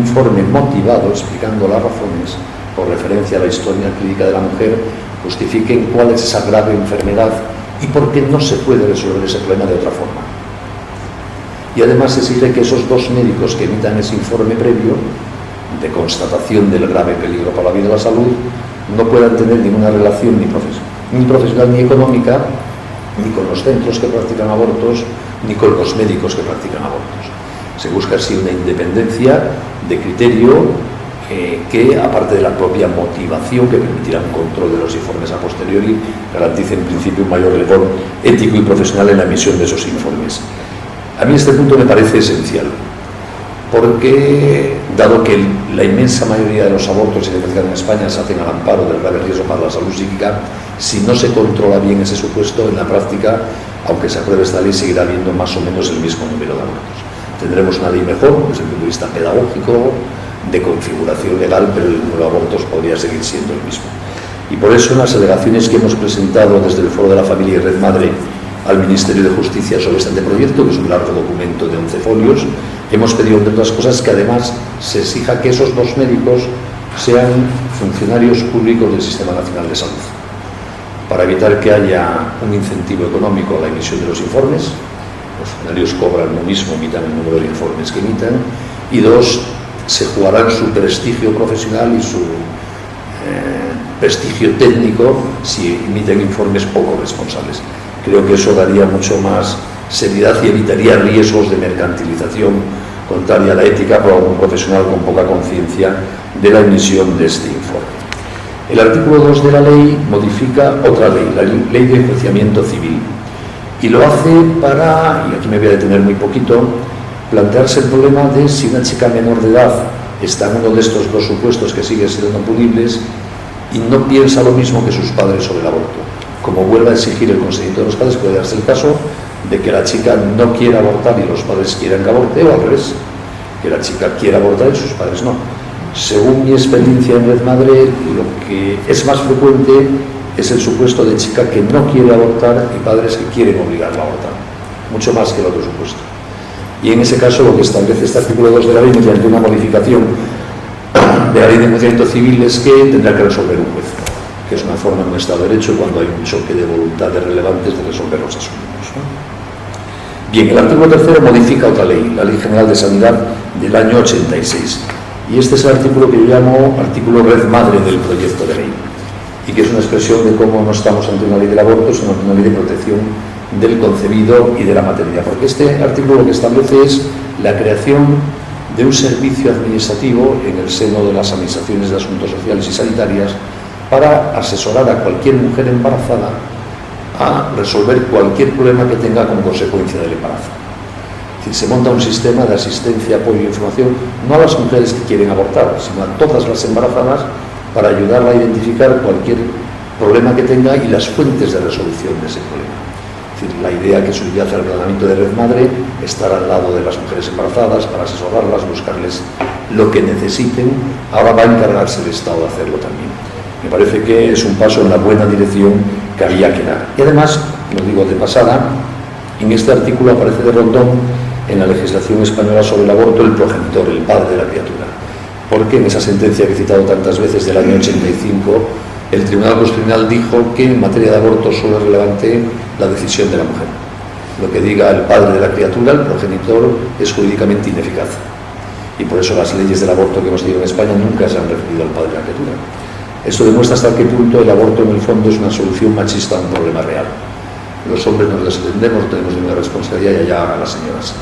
informe motivado explicando las razones, por referencia a la historia clínica de la mujer, justifiquen cuál es esa grave enfermedad y por qué no se puede resolver ese problema de otra forma. Y además exige que esos dos médicos que emitan ese informe previo de constatación del grave peligro para la vida y la salud no puedan tener ninguna relación ni profesional ni económica ni con los centros que practican abortos ni con los médicos que practican abortos. Se busca así una independencia de criterio que, aparte de la propia motivación que permitirá un control de los informes a posteriori, garantice en principio un mayor rigor ético y profesional en la emisión de esos informes. A mí este punto me parece esencial, porque dado que la inmensa mayoría de los abortos que se realizan en España se hacen al amparo del grave riesgo para la salud psíquica, si no se controla bien ese supuesto, en la práctica, aunque se apruebe esta ley, seguirá habiendo más o menos el mismo número de abortos. Tendremos una ley mejor desde el punto de vista pedagógico, de configuración legal, pero el número de abortos podría seguir siendo el mismo. Y por eso, en las alegaciones que hemos presentado desde el Foro de la Familia y Red Madre al Ministerio de Justicia sobre este anteproyecto, que es un largo documento de 11 folios, hemos pedido, entre otras cosas, que además se exija que esos dos médicos sean funcionarios públicos del Sistema Nacional de Salud, para evitar que haya un incentivo económico a la emisión de los informes. Los funcionarios cobran lo mismo, emitan el número de informes que emitan, y dos, se jugarán su prestigio profesional y su prestigio técnico si emiten informes poco responsables. Creo que eso daría mucho más seriedad y evitaría riesgos de mercantilización contraria a la ética por algún profesional con poca conciencia de la emisión de este informe. El artículo 2 de la ley modifica otra ley, la Ley de Enjuiciamiento Civil, y lo hace para, y aquí me voy a detener muy poquito, plantearse el problema de si una chica menor de edad está en uno de estos dos supuestos que siguen siendo punibles y no piensa lo mismo que sus padres sobre el aborto. Como vuelva a exigir el consentimiento de los padres, puede darse el caso de que la chica no quiera abortar y los padres quieran que aborte, o al revés, que la chica quiera abortar y sus padres no. Según mi experiencia en Red Madre, lo que es más frecuente es el supuesto de chica que no quiere abortar y padres que quieren obligarla a abortar, mucho más que el otro supuesto. Y en ese caso lo que establece este artículo 2 de la ley, mediante una modificación de la Ley de Enjuiciamiento Civil, es que tendrá que resolver un juez, que es una forma en un Estado de Derecho cuando hay un choque de voluntades relevantes de resolver los asuntos, ¿no? Bien, el artículo 3 modifica otra ley, la Ley General de Sanidad del año 86. Y este es el artículo que yo llamo artículo red madre del proyecto de ley, y que es una expresión de cómo no estamos ante una ley del aborto, sino ante una ley de protección del concebido y de la maternidad, porque este artículo lo que establece es la creación de un servicio administrativo en el seno de las administraciones de asuntos sociales y sanitarias para asesorar a cualquier mujer embarazada a resolver cualquier problema que tenga como consecuencia del embarazo. Es decir, se monta un sistema de asistencia, apoyo e información, no a las mujeres que quieren abortar, sino a todas las embarazadas, para ayudarla a identificar cualquier problema que tenga y las fuentes de resolución de ese problema. Es decir, la idea que subyace al ordenamiento de Red Madre, estar al lado de las mujeres embarazadas para asesorarlas, buscarles lo que necesiten, ahora va a encargarse el Estado de hacerlo también. Me parece que es un paso en la buena dirección que había que dar. Y además, lo digo de pasada, en este artículo aparece de rondón en la legislación española sobre el aborto el progenitor, el padre de la criatura, porque en esa sentencia que he citado tantas veces del año 85, el Tribunal Constitucional dijo que en materia de aborto solo es relevante la decisión de la mujer. Lo que diga el padre de la criatura, el progenitor, es jurídicamente ineficaz. Y por eso las leyes del aborto que hemos tenido en España nunca se han referido al padre de la criatura. Eso demuestra hasta qué punto el aborto en el fondo es una solución machista a un problema real. Los hombres nos desentendemos, no tenemos ninguna responsabilidad, y allá hagan las señoras.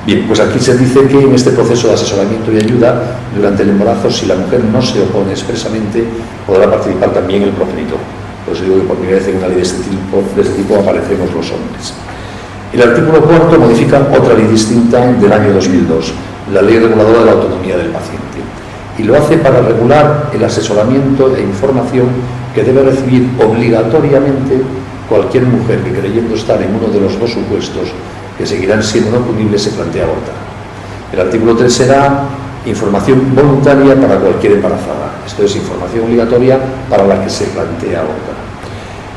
Bien, pues aquí se dice que en este proceso de asesoramiento y ayuda durante el embarazo, si la mujer no se opone expresamente, podrá participar también el progenitor. Por eso digo que por primera vez en una ley de este tipo aparecemos los hombres. El artículo 4 modifica otra ley distinta del año 2002, la Ley Reguladora de la Autonomía del Paciente, y lo hace para regular el asesoramiento e información que debe recibir obligatoriamente cualquier mujer que, creyendo estar en uno de los dos supuestos que seguirán siendo no punibles, se plantea abortar. El artículo 3 será información voluntaria para cualquier embarazada. Esto es información obligatoria para la que se plantea abortar.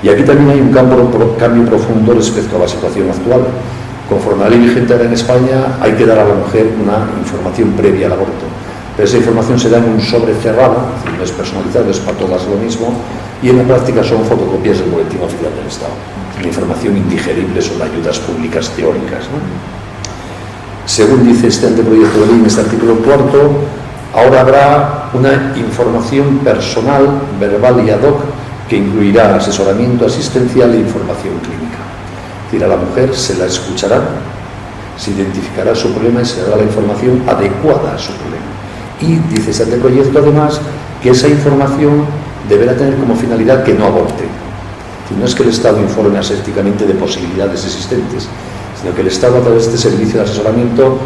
Y aquí también hay un cambio profundo respecto a la situación actual. Conforme a la ley vigente ahora en España, hay que dar a la mujer una información previa al aborto. pero esa información se da en un sobre cerrado, es decir, no es personalizado, es para todas lo mismo, y en la práctica son fotocopias del Boletín Oficial del Estado, una información indigerible sobre ayudas públicas teóricas, ¿no? Según dice este anteproyecto de ley en este artículo 4, ahora habrá una información personal, verbal y ad hoc que incluirá asesoramiento asistencial e información clínica. Es decir, a la mujer se la escuchará, se identificará su problema y se dará la información adecuada a su problema. Y dice este anteproyecto además que esa información deberá tener como finalidad que no aborte. Es decir, no es que el Estado informe asépticamente de posibilidades existentes, sino que el Estado, a través de este servicio de asesoramiento,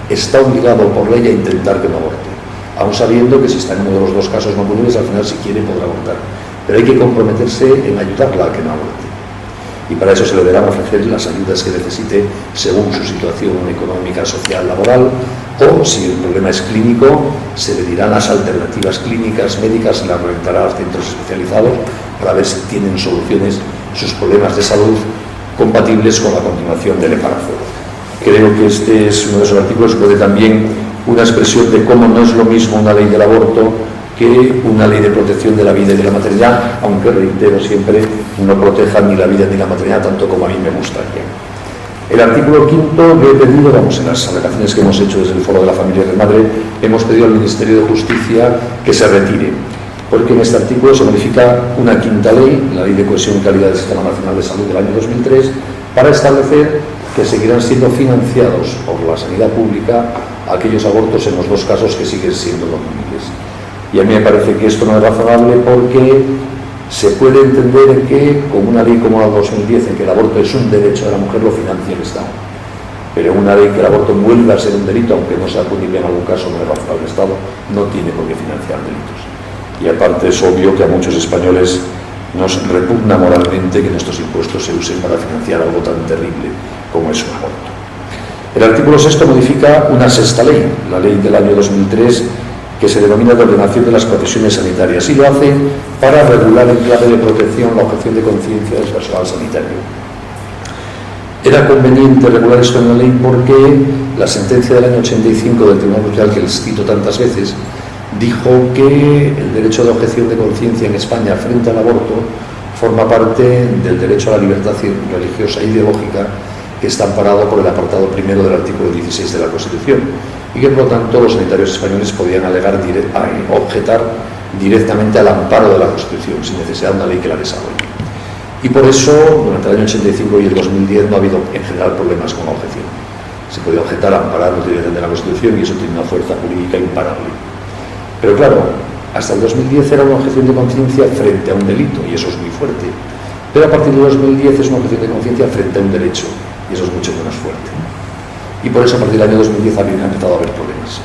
está obligado por ley a intentar que no aborte, aun sabiendo que si está en uno de los dos casos no punibles, al final si quiere podrá abortar, pero hay que comprometerse en ayudarla a que no aborte, y para eso se le deberán ofrecer las ayudas que necesite según su situación económica, social, laboral, o si el problema es clínico, se le dirán las alternativas clínicas, médicas, se las orientará a centros especializados para ver si tienen soluciones sus problemas de salud compatibles con la continuación del embarazo. Creo que este es uno de esos artículos que puede también una expresión de cómo no es lo mismo una ley del aborto que una ley de protección de la vida y de la maternidad, aunque, reitero siempre, no proteja ni la vida ni la maternidad tanto como a mí me gustaría. El artículo 5 lo he pedido, en las alegaciones que hemos hecho desde el Foro de la Familia y de Madre, hemos pedido al Ministerio de Justicia que se retire, porque en este artículo se modifica una quinta ley, la Ley de Cohesión y Calidad del Sistema Nacional de Salud del año 2003, para establecer que seguirán siendo financiados por la sanidad pública aquellos abortos en los dos casos que siguen siendo no punibles. Y a mí me parece que esto no es razonable porque se puede entender que con una ley como la 2010, en que el aborto es un derecho de la mujer, lo financia el Estado. Pero una ley que el aborto vuelva a ser un delito, aunque no sea punible en algún caso, no es razonable, el Estado no tiene por qué financiar delitos. Y aparte es obvio que a muchos españoles nos repugna moralmente que nuestros impuestos se usen para financiar algo tan terrible como es un aborto. El artículo 6 modifica una sexta ley, la ley del año 2003, que se denomina de ordenación de las profesiones sanitarias, y lo hace para regular en clave de protección la objeción de conciencia del personal sanitario. Era conveniente regular esto en la ley porque la sentencia del año 85 del Tribunal Constitucional, que les cito tantas veces, dijo que el derecho de objeción de conciencia en España frente al aborto forma parte del derecho a la libertad religiosa e ideológica, que está amparado por el apartado primero del artículo 16 de la Constitución, y que por lo tanto los sanitarios españoles podían objetar directamente al amparo de la Constitución, sin necesidad de una ley que la desarrolle. Y por eso, durante el año 85 y el 2010 no ha habido en general problemas con la objeción. Se podía objetar amparado directamente de la Constitución y eso tiene una fuerza jurídica imparable. Pero claro, hasta el 2010 era una objeción de conciencia frente a un delito, y eso es muy fuerte. Pero a partir del 2010 es una objeción de conciencia frente a un derecho, y eso es mucho menos fuerte. Y por eso a partir del año 2010 ha empezado a haber problemas.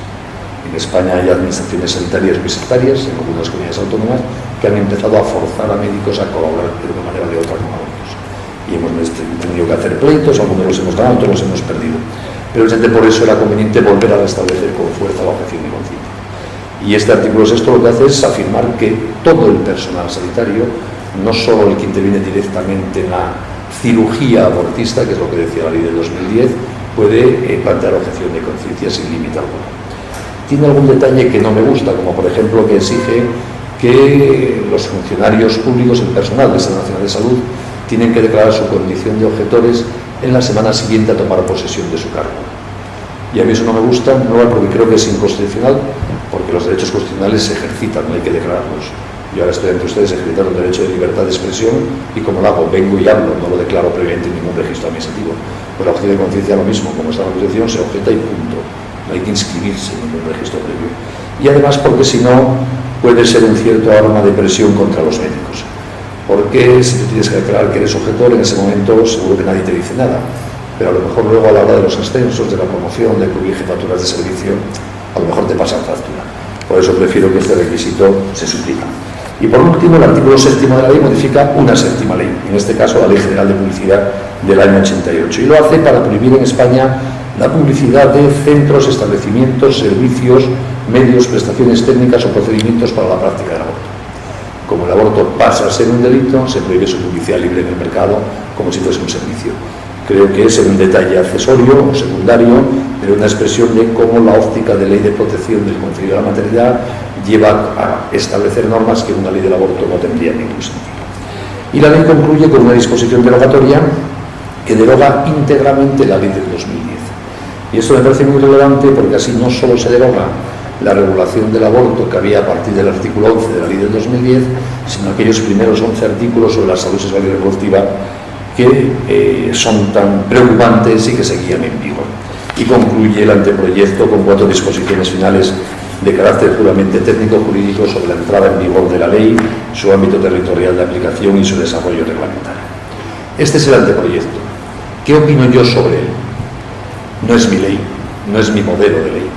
En España hay administraciones sanitarias muy sectarias, en algunas comunidades autónomas, que han empezado a forzar a médicos a colaborar de una manera o de otra con abortos. Y hemos tenido que hacer pleitos, algunos los hemos ganado, otros los hemos perdido. Pero por eso era conveniente volver a restablecer con fuerza la objeción de conciencia. Y este artículo 6 lo que hace es afirmar que todo el personal sanitario, no solo el que interviene directamente en la cirugía abortista, que es lo que decía la ley del 2010, puede plantear objeción de conciencia sin límite alguno. Tiene algún detalle que no me gusta, como por ejemplo que exige que los funcionarios públicos, el personal del Sistema Nacional de Salud, tienen que declarar su condición de objetores en la semana siguiente a tomar posesión de su cargo. Y a mí eso no me gusta, no porque creo que es inconstitucional, porque los derechos constitucionales se ejercitan, no hay que declararlos. Yo ahora estoy ante ustedes ejercitando el derecho de libertad de expresión y como lo hago, vengo y hablo, no lo declaro previamente en ningún registro administrativo. Pues la objeción de conciencia lo mismo, como está en la Constitución, se objeta y punto. No hay que inscribirse en ningún registro previo. Y además porque si no puede ser un cierto arma de presión contra los médicos. Porque si tú tienes que declarar que eres objetor, en ese momento seguro que nadie te dice nada. Pero a lo mejor luego a la hora de los ascensos, de la promoción, de cubrir jefaturas de servicio, a lo mejor te pasan factura. Por eso prefiero que este requisito se suprima. Y por último, el artículo 7 de la ley modifica una séptima ley, en este caso la Ley General de Publicidad del año 88, y lo hace para prohibir en España la publicidad de centros, establecimientos, servicios, medios, prestaciones técnicas o procedimientos para la práctica del aborto. Como el aborto pasa a ser un delito, se prohíbe su publicidad libre en el mercado como si fuese un servicio. Creo que es un detalle accesorio o secundario, pero una expresión de cómo la óptica de ley de protección del concebir de la maternidad lleva a establecer normas que una ley del aborto no tendría ningún sentido. Y la ley concluye con una disposición derogatoria que deroga íntegramente la ley del 2010. Y esto me parece muy relevante porque así no solo se deroga la regulación del aborto que había a partir del artículo 11 de la ley del 2010, sino aquellos primeros 11 artículos sobre la salud sexual y reproductiva que son tan preocupantes y que seguían en vigor. Y concluye el anteproyecto con 4 disposiciones finales de carácter puramente técnico-jurídico sobre la entrada en vigor de la ley, su ámbito territorial de aplicación y su desarrollo reglamentario. Este es el anteproyecto. ¿Qué opino yo sobre él? No es mi ley, no es mi modelo de ley.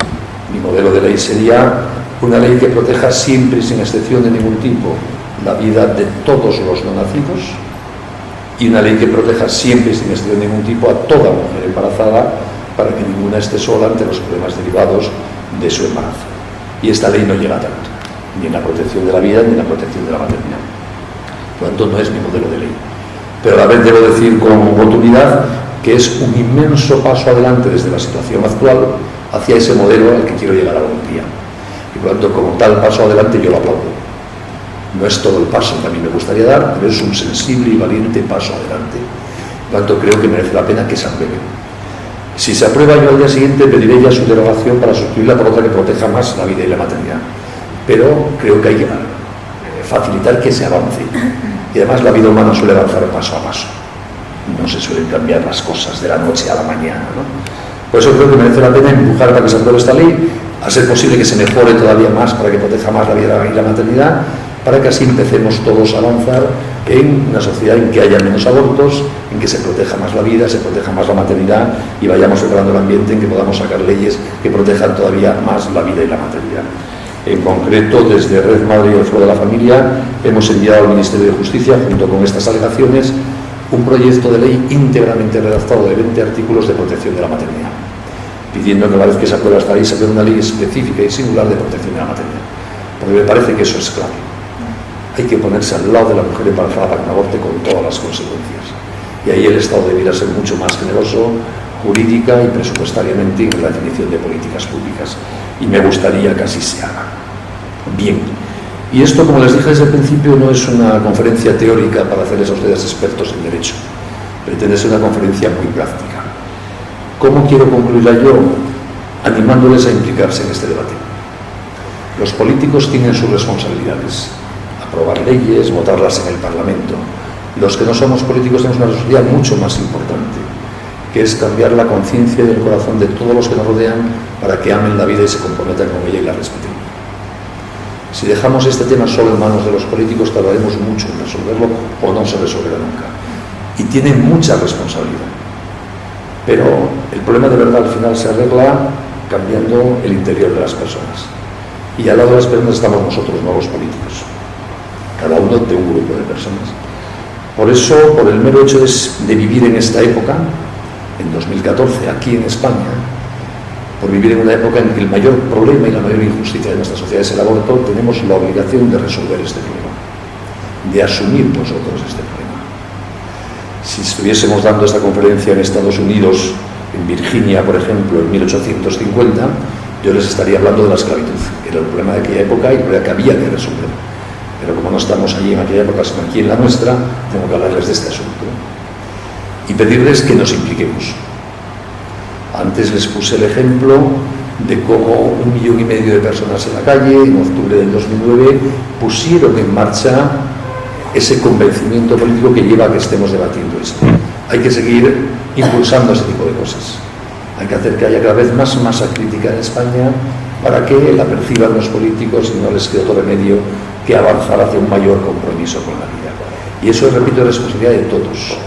Mi modelo de ley sería una ley que proteja siempre y sin excepción de ningún tipo la vida de todos los no nacidos y una ley que proteja siempre y sin excepción de ningún tipo a toda mujer embarazada para que ninguna esté sola ante los problemas derivados de su embarazo. Y esta ley no llega tanto, ni en la protección de la vida ni en la protección de la maternidad. Por lo tanto, no es mi modelo de ley. Pero a la vez debo decir con rotundidad que es un inmenso paso adelante desde la situación actual hacia ese modelo al que quiero llegar algún día. Y por lo tanto, como tal paso adelante, yo lo aplaudo. No es todo el paso que a mí me gustaría dar, pero es un sensible y valiente paso adelante. Por lo tanto, creo que merece la pena que se apruebe. Si se aprueba, yo al día siguiente pediré ya su derogación para sustituirla por otra que proteja más la vida y la maternidad. Pero creo que hay que facilitar que se avance. Y además la vida humana suele avanzar paso a paso. No se suelen cambiar las cosas de la noche a la mañana, ¿no? Por eso creo que merece la pena empujar para que se apruebe esta ley, a ser posible que se mejore todavía más para que proteja más la vida y la maternidad, para que así empecemos todos a avanzar en una sociedad en que haya menos abortos, en que se proteja más la vida, se proteja más la maternidad y vayamos preparando el ambiente en que podamos sacar leyes que protejan todavía más la vida y la maternidad. En concreto, desde Red Madre y el Foro de la Familia hemos enviado al Ministerio de Justicia, junto con estas alegaciones, un proyecto de ley íntegramente redactado de 20 artículos de protección de la maternidad, pidiendo que una vez que se apruebe esta ley, se apruebe una ley específica y singular de protección de la maternidad, porque me parece que eso es clave. Hay que ponerse al lado de la mujer embarazada para que no aborte con todas las consecuencias. Y ahí el Estado debiera ser mucho más generoso, jurídica y presupuestariamente en la definición de políticas públicas. Y me gustaría que así se haga. Bien. Y esto, como les dije desde el principio, no es una conferencia teórica para hacerles a ustedes expertos en derecho. Pretende ser una conferencia muy práctica. ¿Cómo quiero concluirla yo? Animándoles a implicarse en este debate. Los políticos tienen sus responsabilidades. Aprobar leyes, votarlas en el Parlamento. Los que no somos políticos tenemos una responsabilidad mucho más importante, que es cambiar la conciencia y el corazón de todos los que nos rodean para que amen la vida y se comprometan con ella y la respeten. Si dejamos este tema solo en manos de los políticos, tardaremos mucho en resolverlo o no se resolverá nunca. Y tienen mucha responsabilidad. Pero el problema de verdad al final se arregla cambiando el interior de las personas. Y al lado de las personas estamos nosotros, no los políticos. Cada uno de un grupo de personas. Por eso, por el mero hecho de vivir en esta época, en 2014, aquí en España, por vivir en una época en que el mayor problema y la mayor injusticia de nuestra sociedad es el aborto, tenemos la obligación de resolver este problema, de asumir nosotros este problema. Si estuviésemos dando esta conferencia en Estados Unidos, en Virginia, por ejemplo, en 1850, yo les estaría hablando de la esclavitud, que era el problema de aquella época y el problema que había que resolver. Pero como no estamos allí en aquella época, sino aquí en la nuestra, tengo que hablarles de este asunto y pedirles que nos impliquemos. Antes les puse el ejemplo de cómo 1,5 millones de personas en la calle, en octubre del 2009, pusieron en marcha ese convencimiento político que lleva a que estemos debatiendo esto. Hay que seguir impulsando ese tipo de cosas. Hay que hacer que haya cada vez más masa crítica en España para que la perciban los políticos y no les quede otro remedio que avanzar hacia un mayor compromiso con la vida. Y eso, repito, es responsabilidad de todos.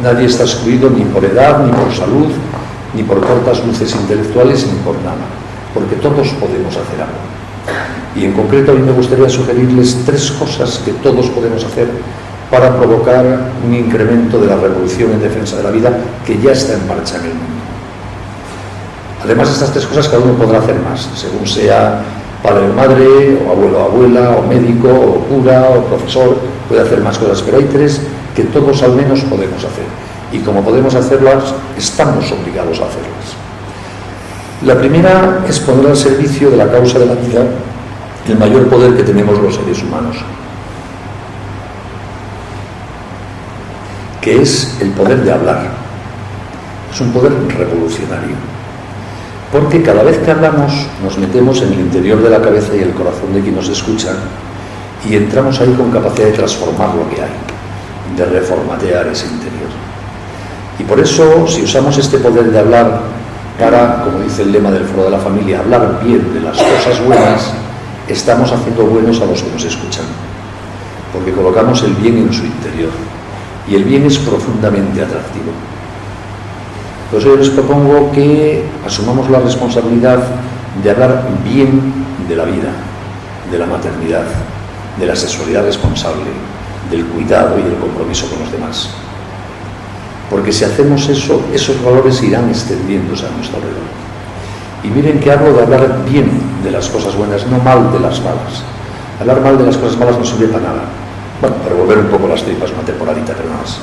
Nadie está excluido ni por edad, ni por salud, ni por cortas luces intelectuales, ni por nada, porque todos podemos hacer algo. Y en concreto a mí me gustaría sugerirles 3 cosas que todos podemos hacer para provocar un incremento de la revolución en defensa de la vida que ya está en marcha en el mundo. Además de estas 3 cosas, cada uno podrá hacer más, según sea padre o madre, o abuelo o abuela, o médico, o cura, o profesor, puede hacer más cosas, pero hay 3 que todos al menos podemos hacer. y como podemos hacerlas, estamos obligados a hacerlas. La primera es poner al servicio de la causa de la vida el mayor poder que tenemos los seres humanos, que es el poder de hablar. Es un poder revolucionario, porque cada vez que hablamos nos metemos en el interior de la cabeza y el corazón de quien nos escucha y entramos ahí con capacidad de transformar lo que hay, de reformatear ese interior. Y por eso, si usamos este poder de hablar para, como dice el lema del Foro de la Familia, hablar bien de las cosas buenas, estamos haciendo buenos a los que nos escuchan, porque colocamos el bien en su interior, y el bien es profundamente atractivo. Por eso yo les propongo que asumamos la responsabilidad de hablar bien de la vida, de la maternidad, de la sexualidad responsable, del cuidado y del compromiso con los demás. Porque si hacemos eso, esos valores irán extendiéndose a nuestro alrededor. Y miren que hablo de hablar bien de las cosas buenas, no mal de las malas. Hablar mal de las cosas malas no sirve para nada. Bueno, para volver un poco las tripas, una temporadita, pero nada más.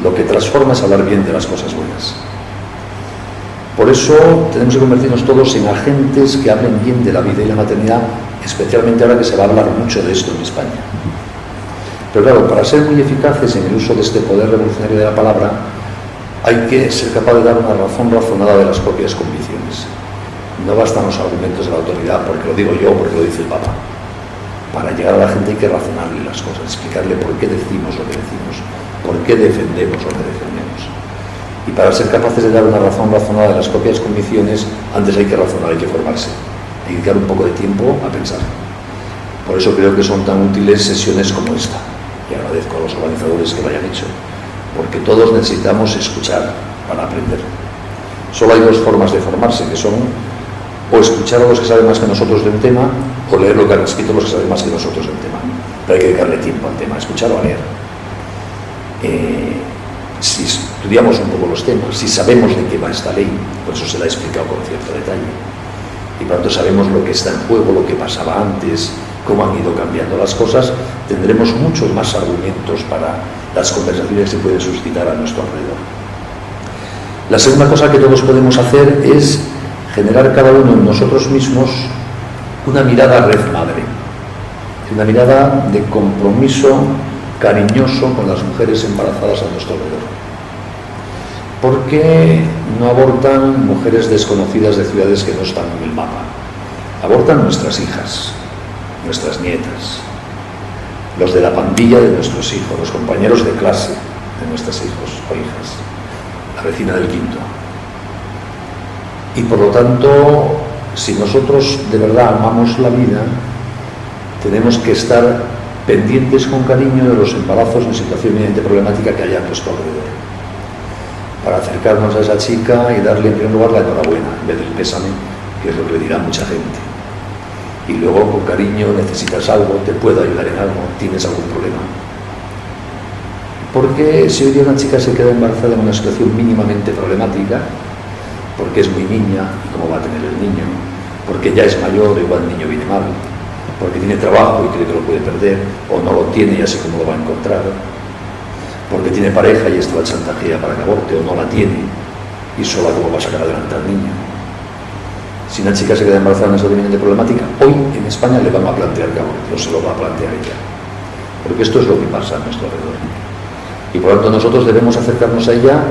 Lo que transforma es hablar bien de las cosas buenas. Por eso tenemos que convertirnos todos en agentes que hablen bien de la vida y la maternidad, especialmente ahora que se va a hablar mucho de esto en España. Pero claro, para ser muy eficaces en el uso de este poder revolucionario de la palabra, hay que ser capaz de dar una razón razonada de las propias convicciones. No bastan los argumentos de la autoridad, porque lo digo yo, porque lo dice el Papa. Para llegar a la gente hay que razonarle las cosas, explicarle por qué decimos lo que decimos, por qué defendemos lo que defendemos. Y para ser capaces de dar una razón razonada de las propias convicciones, antes hay que razonar, hay que formarse, hay que dedicar un poco de tiempo a pensar. Por eso creo que son tan útiles sesiones como esta, y agradezco a los organizadores que lo hayan hecho, porque todos necesitamos escuchar para aprender. Solo hay dos formas de formarse, que son o escuchar a los que saben más que nosotros de un tema, o leer lo que han escrito los que saben más que nosotros del tema. Pero hay que dedicarle tiempo al tema, a escuchar o a leer. Si estudiamos un poco los temas, si sabemos de qué va esta ley, por eso se la he explicado con cierto detalle, y por tanto sabemos lo que está en juego, lo que pasaba antes, cómo han ido cambiando las cosas, tendremos muchos más argumentos para las conversaciones que se pueden suscitar a nuestro alrededor. La segunda cosa que todos podemos hacer es generar cada uno en nosotros mismos una mirada red madre, una mirada de compromiso cariñoso con las mujeres embarazadas a nuestro alrededor. ¿Por qué no abortan mujeres desconocidas de ciudades que no están en el mapa? Abortan nuestras hijas, nuestras nietas, los de la pandilla de nuestros hijos, los compañeros de clase de nuestros hijos o hijas, la vecina del quinto. Y por lo tanto, si nosotros de verdad amamos la vida, tenemos que estar pendientes con cariño de los embarazos en situación evidente problemática que haya a nuestro alrededor, para acercarnos a esa chica y darle en primer lugar la enhorabuena en vez del pésame, que es lo que le dirá mucha gente. Y luego, con cariño, necesitas algo, te puedo ayudar en algo, tienes algún problema. Porque si hoy día una chica se queda embarazada en una situación mínimamente problemática, porque es muy niña y cómo va a tener el niño, porque ya es mayor, igual el niño viene mal, porque tiene trabajo y cree que lo puede perder, o no lo tiene y así como lo va a encontrar, porque tiene pareja y esto la chantajea para que aborte, o no la tiene y sola cómo va a sacar adelante al niño. Si una chica se queda embarazada en una situación de problemática, hoy en España le van a plantear que aborte, o se lo va a plantear ella, porque esto es lo que pasa a nuestro alrededor. Y por lo tanto nosotros debemos acercarnos a ella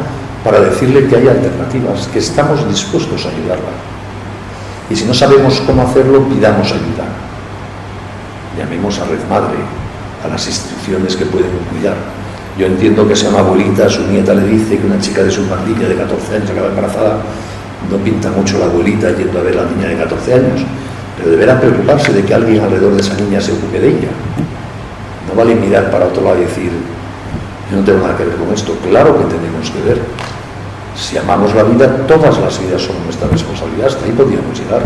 para decirle que hay alternativas, que estamos dispuestos a ayudarla. Y si no sabemos cómo hacerlo, pidamos ayuda. Llamemos a Red Madre, a las instituciones que pueden cuidar. Yo entiendo que si a una abuelita, su nieta le dice que una chica de su pandilla de 14 años acaba embarazada, no pinta mucho la abuelita yendo a ver a la niña de 14 años, pero deberá preocuparse de que alguien alrededor de esa niña se ocupe de ella. No vale mirar para otro lado y decir, yo no tengo nada que ver con esto. Claro que tenemos que ver. Si amamos la vida, todas las vidas son nuestra responsabilidad, hasta ahí podríamos llegar.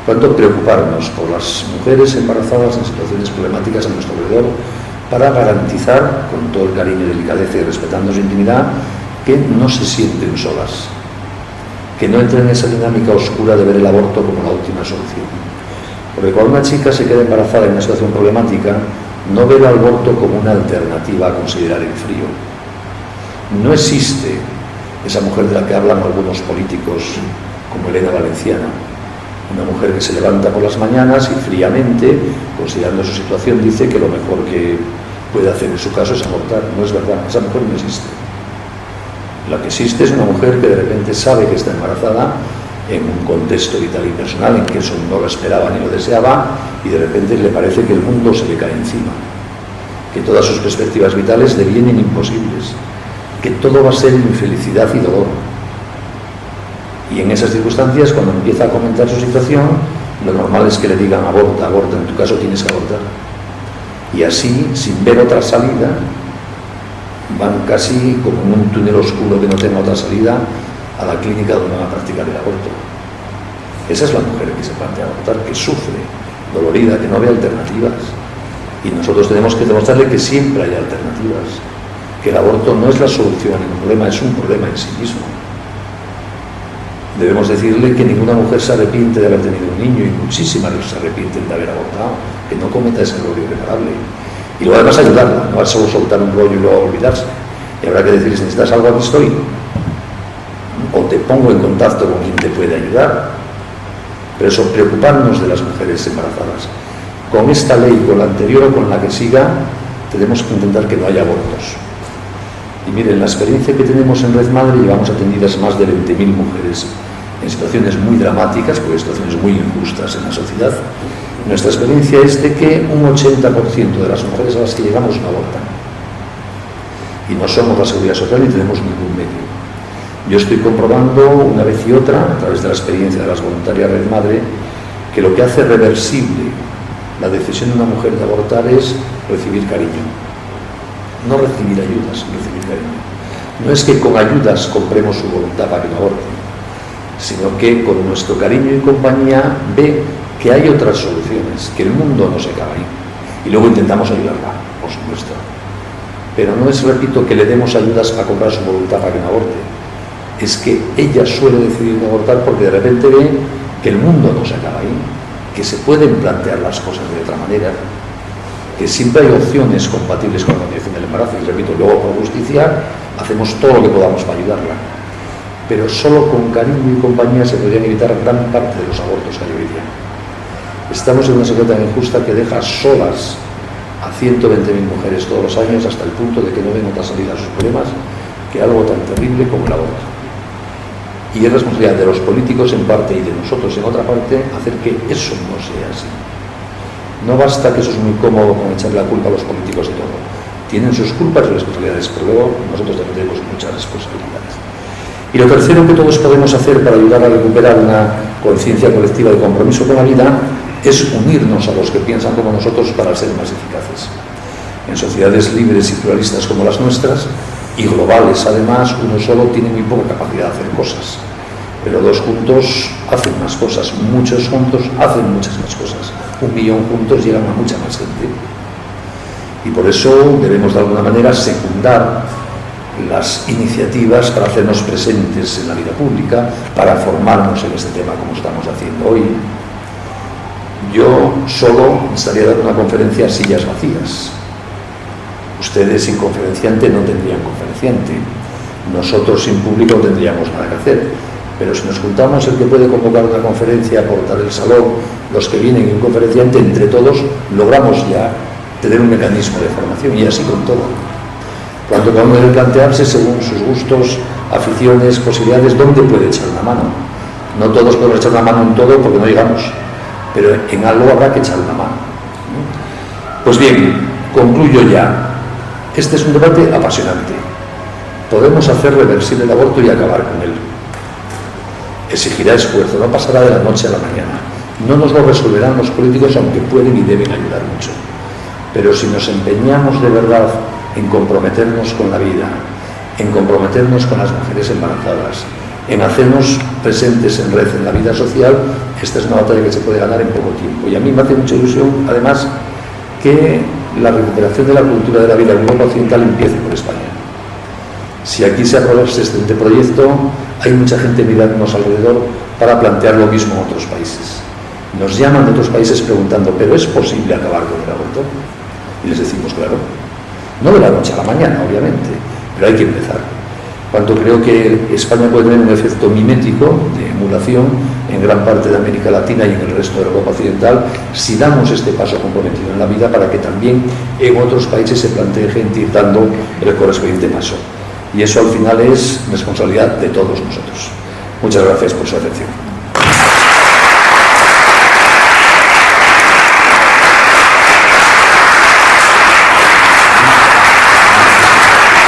Por lo tanto, preocuparnos por las mujeres embarazadas en situaciones problemáticas a nuestro alrededor, para garantizar, con todo el cariño, delicadeza y respetando su intimidad, que no se sienten solas, que no entren en esa dinámica oscura de ver el aborto como la última solución. Porque cuando una chica se queda embarazada en una situación problemática, no ve el aborto como una alternativa a considerar en frío. No existe esa mujer de la que hablan algunos políticos, como Elena Valenciano, una mujer que se levanta por las mañanas y fríamente, considerando su situación, dice que lo mejor que puede hacer en su caso es abortar. No es verdad, esa mujer no existe. La que existe es una mujer que de repente sabe que está embarazada en un contexto vital y personal en que eso no lo esperaba ni lo deseaba, y de repente le parece que el mundo se le cae encima, que todas sus perspectivas vitales devienen imposibles, que todo va a ser infelicidad y dolor. Y en esas circunstancias, cuando empieza a comentar su situación, lo normal es que le digan aborta, aborta, en tu caso tienes que abortar. Y así, sin ver otra salida, van casi como en un túnel oscuro que no tenga otra salida a la clínica donde van a practicar el aborto. Esa es la mujer que se plantea abortar, que sufre, dolorida, que no ve alternativas. Y nosotros tenemos que demostrarle que siempre hay alternativas, que el aborto no es la solución a ningún problema, es un problema en sí mismo. Debemos decirle que ninguna mujer se arrepiente de haber tenido un niño, y muchísimas se arrepienten de haber abortado, que no cometa ese error irreparable. Y luego además ayudarla, no va a solo soltar un rollo y luego olvidarse. Y habrá que decirle, si necesitas algo, aquí estoy. O te pongo en contacto con quien te puede ayudar. Pero eso, preocuparnos de las mujeres embarazadas. Con esta ley, con la anterior o con la que siga, tenemos que intentar que no haya abortos. Y miren, la experiencia que tenemos en Red Madre, llevamos atendidas más de 20.000 mujeres en situaciones muy dramáticas, porque situaciones muy injustas en la sociedad. Nuestra experiencia es de que un 80% de las mujeres a las que llegamos no abortan. Y no somos la Seguridad Social ni tenemos ningún medio. Yo estoy comprobando una vez y otra, a través de la experiencia de las voluntarias Red Madre, que lo que hace reversible la decisión de una mujer de abortar es recibir cariño. No recibir ayudas, recibir cariño. No es que con ayudas compremos su voluntad para que no aborte, sino que con nuestro cariño y compañía ve que hay otras soluciones, que el mundo no se acaba ahí. Y luego intentamos ayudarla, por supuesto. Pero no es, repito, que le demos ayudas para comprar su voluntad para que no aborte. Es que ella suele decidir no abortar porque de repente ve que el mundo no se acaba ahí, que se pueden plantear las cosas de otra manera, que siempre hay opciones compatibles con la condición del embarazo. Y repito, luego por justicia hacemos todo lo que podamos para ayudarla. Pero solo con cariño y compañía se podrían evitar gran parte de los abortos que hay hoy día. Estamos en una sociedad tan injusta que deja solas a 120.000 mujeres todos los años, hasta el punto de que no ven otra salida a sus problemas que algo tan terrible como el aborto. Y es responsabilidad de los políticos en parte y de nosotros en otra parte hacer que eso no sea así. No basta, que eso es muy cómodo, con echarle la culpa a los políticos de todo. Tienen sus culpas y responsabilidades, pero luego nosotros también tenemos muchas responsabilidades. Y lo tercero que todos podemos hacer para ayudar a recuperar una conciencia colectiva de compromiso con la vida es unirnos a los que piensan como nosotros para ser más eficaces. En sociedades libres y pluralistas como las nuestras, y globales además, uno solo tiene muy poca capacidad de hacer cosas, pero dos juntos hacen más cosas, muchos juntos hacen muchas más cosas, 1 millón juntos llegan a mucha más gente. Y por eso debemos de alguna manera secundar las iniciativas para hacernos presentes en la vida pública, para formarnos en este tema como estamos haciendo hoy. Yo solo estaría dando una conferencia a sillas vacías. Ustedes sin conferenciante no tendrían conferenciante. Nosotros sin público no tendríamos nada que hacer. Pero si nos juntamos el que puede convocar una conferencia, aportar el salón, los que vienen y un conferenciante, entre todos logramos ya tener un mecanismo de formación, y así con todo. Cuando cada uno debe plantearse según sus gustos, aficiones, posibilidades, dónde puede echar una mano. No todos podemos echar una mano en todo porque no llegamos, pero en algo habrá que echar una mano. Pues bien, concluyo ya. Este es un debate apasionante. Podemos hacer reversible el aborto y acabar con él. Exigirá esfuerzo, no pasará de la noche a la mañana. No nos lo resolverán los políticos, aunque pueden y deben ayudar mucho. Pero si nos empeñamos de verdad en comprometernos con la vida, en comprometernos con las mujeres embarazadas, en hacernos presentes en red en la vida social, esta es una batalla que se puede ganar en poco tiempo. Y a mí me hace mucha ilusión, además, que la recuperación de la cultura de la vida en Europa Occidental empiece por España. Si aquí se aprueba este proyecto, hay mucha gente mirándonos alrededor para plantear lo mismo en otros países. Nos llaman de otros países preguntando, ¿pero es posible acabar con el aborto? Y les decimos, claro, no de la noche a la mañana, obviamente, pero hay que empezar. Cuanto creo que España puede tener un efecto mimético de emulación en gran parte de América Latina y en el resto de Europa Occidental si damos este paso comprometido en la vida para que también en otros países se plantee gente ir dando el correspondiente paso. Y eso al final es responsabilidad de todos nosotros. Muchas gracias por su atención.